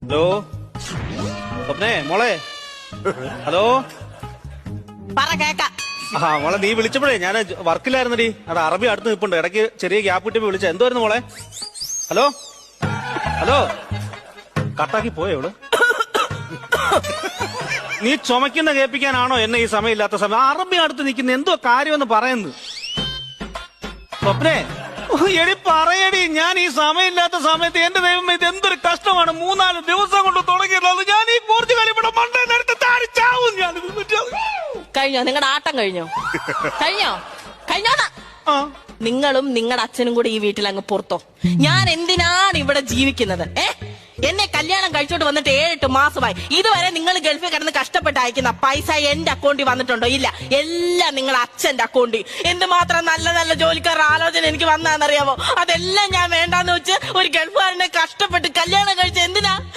Hello സ്വപ്നേ മോളെ. Hello പറ കേക്ക. ആ മോളെ, നീ വിളിച്ചപ്പോഴേ ഞാൻ വർക്കിലായിരുന്നടി. അത് അറബി അടുത്ത് നിൽപ്പുണ്ട്. ഇടയ്ക്ക് ചെറിയ ഗ്യാപ്പ് കിട്ടിയപ്പോ വിളിച്ച. എന്തുവായിരുന്നു മോളെ? ഹലോ ഹലോ കട്ടാക്കി പോയോ ഇവള്? നീ ചുമക്കുന്ന കേൾപ്പിക്കാനാണോ എന്നെ ഈ സമയമില്ലാത്ത സമയം? അറബി അടുത്ത് നിൽക്കുന്ന എന്തോ കാര്യമെന്ന് പറയുന്നു. സ്വപ്നേ എടി പറയടി, ഞാൻ ഈ സമയമില്ലാത്ത സമയത്ത് എന്റെ ദൈവം ഇത് എന്തൊരു കഷ്ടമാണ്. 3-4 ദിവസം കൊണ്ട് തുടങ്ങിയിട്ടുള്ളത്. ഞാൻ ഈ പോർച്ചുഗൽ ഇവിടെ മണ്ടേടുത്ത് താടിച്ചാവും. ഞാൻ കഴിഞ്ഞോ നിങ്ങളുടെ ആട്ടം? കഴിഞ്ഞോ കഴിഞ്ഞോന്നാ? നിങ്ങളും നിങ്ങളുടെ അച്ഛനും കൂടി ഈ വീട്ടിൽ അങ്ങ് പുറത്തോ. ഞാൻ എന്തിനാണ് ഇവിടെ ജീവിക്കുന്നത്? എന്നെ കല്യാണം കഴിച്ചോട്ട് വന്നിട്ട് 7-8 മാസമായി. ഇതുവരെ നിങ്ങൾ ഗൾഫിൽ കിടന്ന് കഷ്ടപ്പെട്ട് അയക്കുന്ന പൈസ എന്റെ അക്കൗണ്ടിൽ വന്നിട്ടുണ്ടോ? ഇല്ല, എല്ലാം നിങ്ങളുടെ അച്ഛന്റെ അക്കൗണ്ടിൽ. എന്തുമാത്രം നല്ല നല്ല ജോലിക്കാരുടെ ആലോചന എനിക്ക് വന്നാന്നറിയാമോ? അതെല്ലാം ഞാൻ വേണ്ടാന്ന് വെച്ച് ഒരു ഗൾഫുകാരനെ കഷ്ടപ്പെട്ട് കല്യാണം കഴിച്ച എന്തിനാ?